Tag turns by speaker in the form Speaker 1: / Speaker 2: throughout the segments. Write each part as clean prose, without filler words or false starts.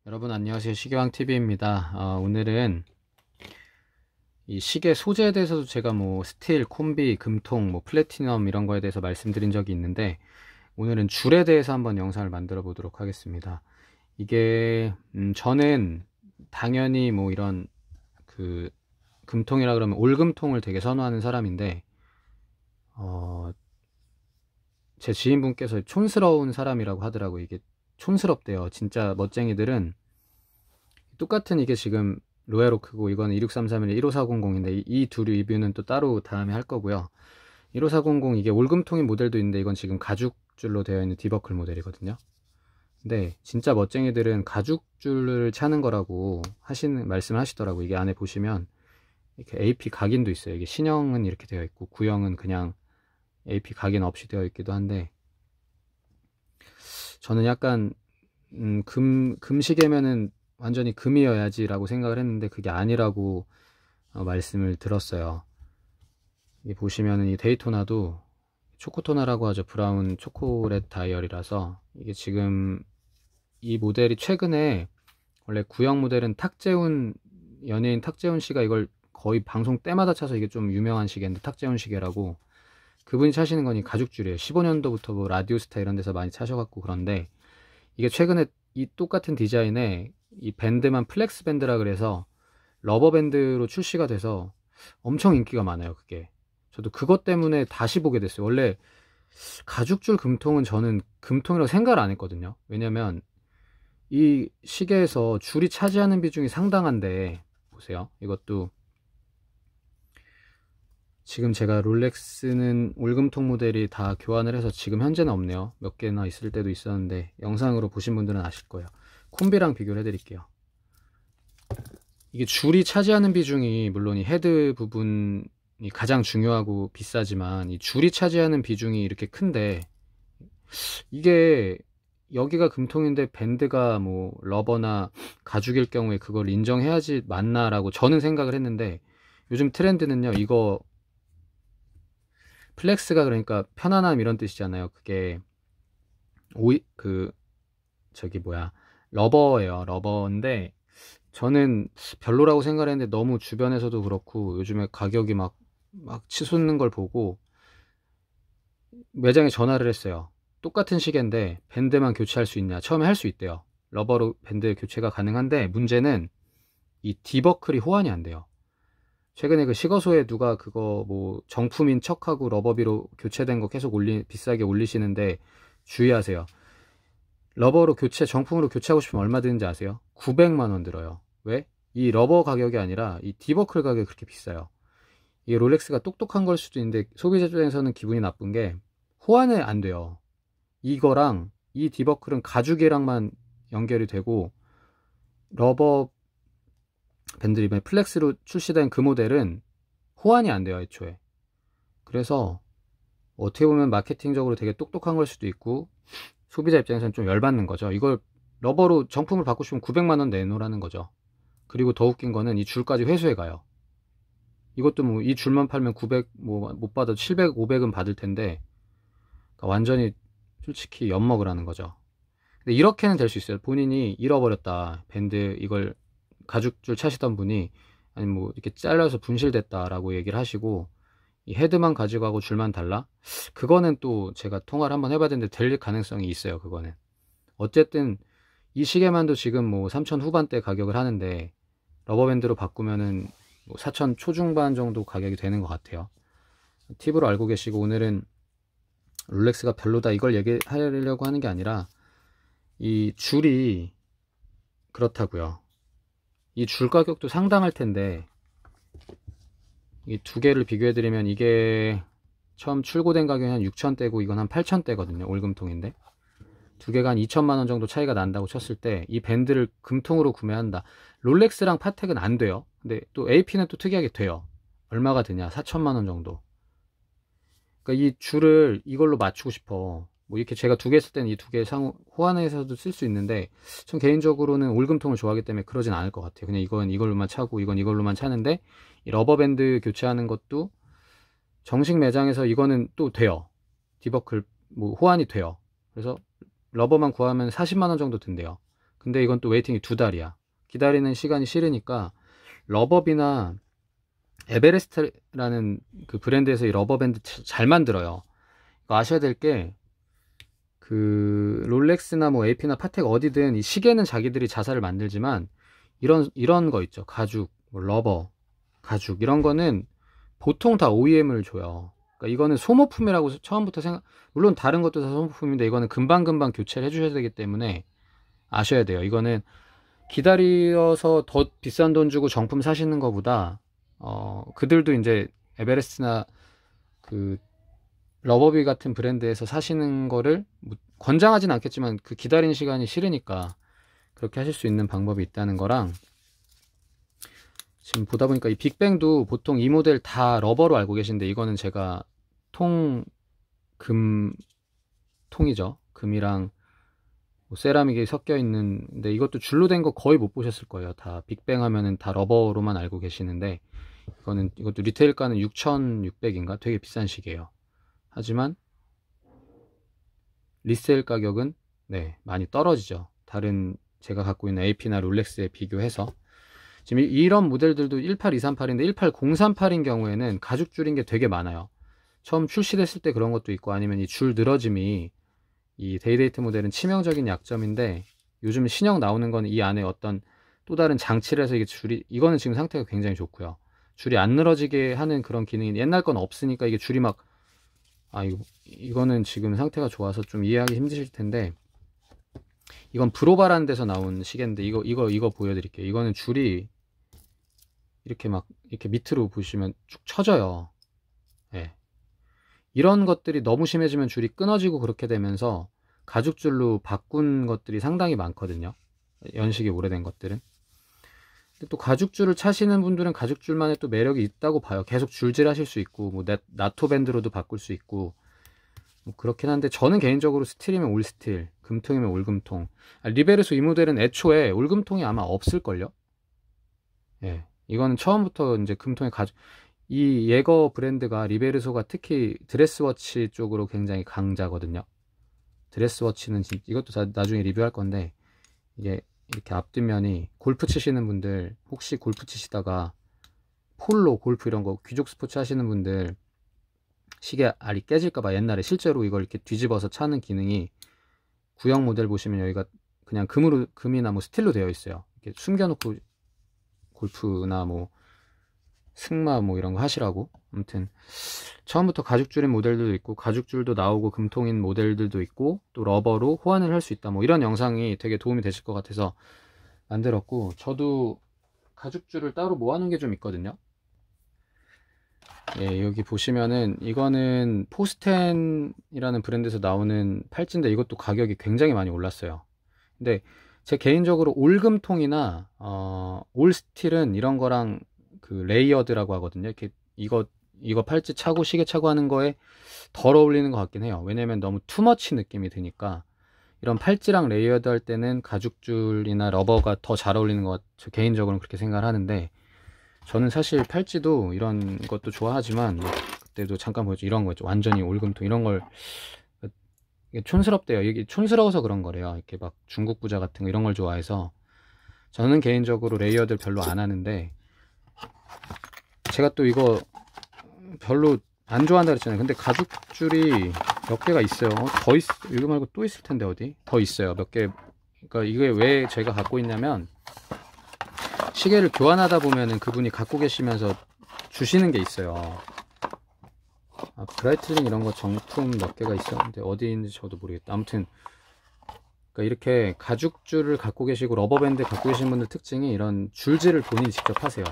Speaker 1: 여러분 안녕하세요. 시계왕TV입니다. 오늘은 이 시계 소재에 대해서도 제가 뭐 스틸, 콤비, 금통, 뭐 플래티넘 이런 거에 대해서 말씀드린 적이 있는데, 오늘은 줄에 대해서 한번 영상을 만들어 보도록 하겠습니다. 이게 저는 당연히 뭐 이런 그 금통이라 그러면 올금통을 되게 선호하는 사람인데, 제 지인분께서 촌스러운 사람이라고 하더라고요. 이게 촌스럽대요. 진짜 멋쟁이들은 똑같은, 이게 지금 로얄오크고 이거는 26331 15400인데 이 두 리뷰는 또 따로 다음에 할 거고요. 15400 이게 올금통인 모델도 있는데 이건 지금 가죽줄로 되어 있는 디버클 모델이거든요. 근데 진짜 멋쟁이들은 가죽줄을 차는 거라고 말씀을 하시더라고요. 이게 안에 보시면 이렇게 AP 각인도 있어요. 이게 신형은 이렇게 되어 있고 구형은 그냥 AP 각인 없이 되어 있기도 한데, 저는 약간 금시계면은 완전히 금이어야지 라고 생각을 했는데 그게 아니라고 말씀을 들었어요. 이 보시면은 이 데이토나도 초코토나라고 하죠. 브라운 초콜릿 다이얼이라서, 이게 지금 이 모델이 최근에, 원래 구형 모델은 연예인 탁재훈 씨가 이걸 거의 방송 때마다 차서, 이게 좀 유명한 시계인데 탁재훈 시계라고, 그분이 차시는 건 이 가죽줄이에요. 15년도부터 뭐 라디오스타 이런 데서 많이 차셔갖고. 그런데 이게 최근에 이 똑같은 디자인에 이 밴드만 플렉스 밴드라 그래서 러버 밴드로 출시가 돼서 엄청 인기가 많아요. 그게 저도 그것 때문에 다시 보게 됐어요. 원래 가죽줄 금통은 저는 금통이라고 생각을 안 했거든요. 왜냐면 이 시계에서 줄이 차지하는 비중이 상당한데, 보세요. 이것도 지금 제가 롤렉스는 올금통 모델이 다 교환을 해서 지금 현재는 없네요. 몇 개나 있을 때도 있었는데 영상으로 보신 분들은 아실 거예요. 콤비랑 비교를 해드릴게요. 이게 줄이 차지하는 비중이, 물론 이 헤드 부분이 가장 중요하고 비싸지만 이 줄이 차지하는 비중이 이렇게 큰데, 이게 여기가 금통인데 밴드가 뭐 러버나 가죽일 경우에 그걸 인정해야지 맞나라고 저는 생각을 했는데, 요즘 트렌드는요, 이거 플렉스가 그러니까 편안함 이런 뜻이잖아요. 그게 저기 뭐야, 러버예요. 러버인데 저는 별로라고 생각을 했는데, 너무 주변에서도 그렇고 요즘에 가격이 막 치솟는 걸 보고 매장에 전화를 했어요. 똑같은 시계인데 밴드만 교체할 수 있냐. 처음에 할 수 있대요. 러버로 밴드 교체가 가능한데, 문제는 이 디버클이 호환이 안 돼요. 최근에 그 시거소에 누가 그거 뭐 정품인 척하고 러버비로 교체된 거 계속 비싸게 올리시는데, 주의하세요. 러버로 정품으로 교체하고 싶으면 얼마 드는지 아세요? 900만 원 들어요. 왜? 이 러버 가격이 아니라 이 디버클 가격이 그렇게 비싸요. 이게 롤렉스가 똑똑한 걸 수도 있는데, 소비자 입장에서는 기분이 나쁜 게 호환이 안 돼요. 이거랑 이 디버클은 가죽이랑만 연결이 되고, 러버 밴드 이번에 플렉스로 출시된 그 모델은 호환이 안 돼요, 애초에. 그래서 어떻게 보면 마케팅적으로 되게 똑똑한 걸 수도 있고, 소비자 입장에서는 좀 열받는 거죠. 이걸 러버로 정품을 받고 싶으면 900만 원 내놓으라는 거죠. 그리고 더 웃긴 거는 이 줄까지 회수해 가요. 이것도 뭐 이 줄만 팔면 900 뭐 못 받아도 700, 500은 받을 텐데, 그러니까 완전히 솔직히 엿먹으라는 거죠. 근데 이렇게는 될 수 있어요. 본인이 잃어버렸다, 밴드 이걸 가죽줄 차시던 분이, 아니 뭐 이렇게 잘라서 분실됐다라고 얘기를 하시고 이 헤드만 가져가고 줄만 달라? 그거는 또 제가 통화를 한번 해봐야 되는데 될 가능성이 있어요. 그거는 어쨌든 이 시계만도 지금 뭐 3천 후반대 가격을 하는데, 러버밴드로 바꾸면은 뭐 4천 초중반 정도 가격이 되는 것 같아요. 팁으로 알고 계시고, 오늘은 롤렉스가 별로다 이걸 얘기하려고 하는 게 아니라, 이 줄이 그렇다고요. 이 줄 가격도 상당할 텐데, 이 두 개를 비교해드리면 이게 처음 출고된 가격이 한 6천대고 이건 한 8천대거든요. 올금통인데 두 개가 한 2천만 원 정도 차이가 난다고 쳤을 때, 이 밴드를 금통으로 구매한다. 롤렉스랑 파텍은 안 돼요. 근데 또 AP는 또 특이하게 돼요. 얼마가 드냐? 4천만 원 정도. 그러니까 이 줄을 이걸로 맞추고 싶어. 뭐 이렇게 제가 두 개 쓸 때는 이 두 개 상호 호환해서도 쓸 수 있는데, 전 개인적으로는 올금통을 좋아하기 때문에 그러진 않을 것 같아요. 그냥 이건 이걸로만 차고 이건 이걸로만 차는데, 이 러버밴드 교체하는 것도 정식 매장에서 이거는 또 돼요. 디버클 뭐 호환이 돼요. 그래서 러버만 구하면 40만 원 정도 든대요. 근데 이건 또 웨이팅이 2달이야. 기다리는 시간이 싫으니까 러버비나 에베레스트라는 그 브랜드에서 이 러버밴드 잘 만들어요. 이거 아셔야 될 게 그 롤렉스나 뭐 AP나 파텍 어디든 이 시계는 자기들이 자사를 만들지만 이런 거 있죠. 가죽, 뭐 러버, 가죽 이런 거는 보통 다 OEM을 줘요. 그러니까 이거는 소모품이라고 처음부터 물론 다른 것도 다 소모품인데 이거는 금방금방 교체를 해주셔야 되기 때문에 아셔야 돼요. 이거는 기다려서 더 비싼 돈 주고 정품 사시는 것보다 그들도 이제 에베레스트나 그 러버비 같은 브랜드에서 사시는 거를 권장하진 않겠지만 그 기다리는 시간이 싫으니까 그렇게 하실 수 있는 방법이 있다는 거랑, 지금 보다 보니까 이 빅뱅도 보통 이 모델 다 러버로 알고 계신데 이거는 제가 통이죠. 금이랑 뭐 세라믹이 섞여 있는데 이것도 줄로 된 거 거의 못 보셨을 거예요. 다 빅뱅 하면은 다 러버로만 알고 계시는데 이것도 리테일가는 6,600인가 되게 비싼 시계예요. 하지만 리세일 가격은 네, 많이 떨어지죠. 다른 제가 갖고 있는 AP나 롤렉스에 비교해서. 지금 이런 모델들도 18238인데 18038인 경우에는 가죽 줄인 게 되게 많아요. 처음 출시됐을 때 그런 것도 있고, 아니면 이 줄 늘어짐이 이 데이데이트 모델은 치명적인 약점인데, 요즘 신형 나오는 거는 이 안에 어떤 또 다른 장치를 해서 이거는 지금 상태가 굉장히 좋고요. 줄이 안 늘어지게 하는 그런 기능이 옛날 건 없으니까 이게 줄이 막 이거는 지금 상태가 좋아서 좀 이해하기 힘드실 텐데, 이건 브로바라는 데서 나온 시계인데 이거 보여드릴게요. 이거는 줄이 이렇게 밑으로 보시면 쭉 쳐져요. 예. 이런 것들이 너무 심해지면 줄이 끊어지고 그렇게 되면서 가죽줄로 바꾼 것들이 상당히 많거든요. 연식이 오래된 것들은. 근데 또 가죽줄을 차시는 분들은 가죽줄만의 또 매력이 있다고 봐요. 계속 줄질 하실 수 있고, 뭐 나토 밴드로도 바꿀 수 있고, 뭐 그렇긴 한데, 저는 개인적으로 스틸이면 올스틸, 금통이면 올금통. 리베르소 이 모델은 애초에 올금통이 아마 없을걸요. 예. 이거는 처음부터 이제 금통의 이 예거 브랜드가, 리베르소가 특히 드레스워치 쪽으로 굉장히 강자거든요. 드레스워치는 이것도 나중에 리뷰할 건데, 이게 이렇게 앞뒷면이, 골프 치시는 분들, 혹시 골프 치시다가 폴로, 골프 이런 거 귀족 스포츠 하시는 분들 시계 알이 깨질까봐 옛날에 실제로 이걸 이렇게 뒤집어서 차는 기능이, 구형 모델 보시면 여기가 그냥 금이나 뭐 스틸로 되어 있어요. 이렇게 숨겨놓고 골프나 뭐 승마 뭐 이런 거 하시라고. 아무튼 처음부터 가죽줄인 모델들도 있고, 가죽줄도 나오고 금통인 모델들도 있고, 또 러버로 호환을 할 수 있다, 뭐 이런 영상이 되게 도움이 되실 것 같아서 만들었고, 저도 가죽줄을 따로 모아놓은 게 좀 있거든요. 예, 여기 보시면은 이거는 포스텐이라는 브랜드에서 나오는 팔찌인데 이것도 가격이 굉장히 많이 올랐어요. 근데 제 개인적으로 올금통이나 올스틸은 이런 거랑 그 레이어드라고 하거든요. 이렇게 이거 팔찌 차고 시계 차고 하는 거에 덜 어울리는 것 같긴 해요. 왜냐면 너무 투머치 느낌이 드니까. 이런 팔찌랑 레이어드 할 때는 가죽줄이나 러버가 더 잘 어울리는 것 같아요. 저 개인적으로는 그렇게 생각을 하는데, 저는 사실 팔찌도 이런 것도 좋아하지만, 뭐 그때도 잠깐 보여줘, 이런 거 있죠. 완전히 올금통 이런 걸, 이게 촌스럽대요. 이게 촌스러워서 그런 거래요. 이렇게 막 중국 부자 같은 거 이런 걸 좋아해서. 저는 개인적으로 레이어드 별로 안 하는데, 제가 또 이거 별로 안 좋아한다 그랬잖아요. 근데 가죽줄이 몇 개가 있어요. 이거 말고 또 있을 텐데 어디? 더 있어요. 몇 개. 그러니까 이게 왜 제가 갖고 있냐면, 시계를 교환하다 보면은 그분이 갖고 계시면서 주시는 게 있어요. 브라이틀링 이런 거 정품 몇 개가 있었는데 어디 있는지 저도 모르겠다. 아무튼 그러니까 이렇게 가죽줄을 갖고 계시고 러버밴드 갖고 계신 분들 특징이, 이런 줄질을 본인이 직접 하세요.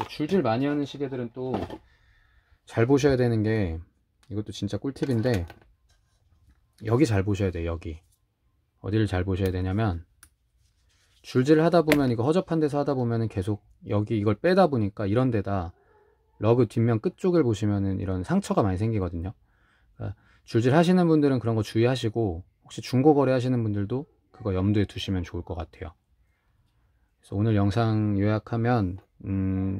Speaker 1: 줄질 많이 하는 시계들은 또 잘 보셔야 되는 게, 이것도 진짜 꿀팁인데, 여기 잘 보셔야 돼요. 여기 어디를 잘 보셔야 되냐면, 줄질을 하다 보면, 이거 허접한 데서 하다 보면은 계속 여기 이걸 빼다 보니까 이런 데다 러그 뒷면 끝쪽을 보시면은 이런 상처가 많이 생기거든요. 그러니까 줄질 하시는 분들은 그런 거 주의하시고, 혹시 중고 거래 하시는 분들도 그거 염두에 두시면 좋을 것 같아요. 그래서 오늘 영상 요약하면,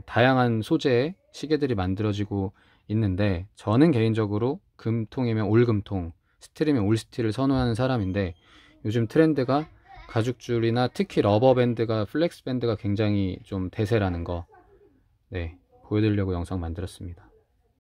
Speaker 1: 다양한 소재의 시계들이 만들어지고 있는데, 저는 개인적으로 금통이면 올금통, 스틸이면 올스틸을 선호하는 사람인데, 요즘 트렌드가 가죽줄이나 특히 러버 밴드가, 플렉스 밴드가 굉장히 좀 대세라는 거, 네, 보여드리려고 영상 만들었습니다.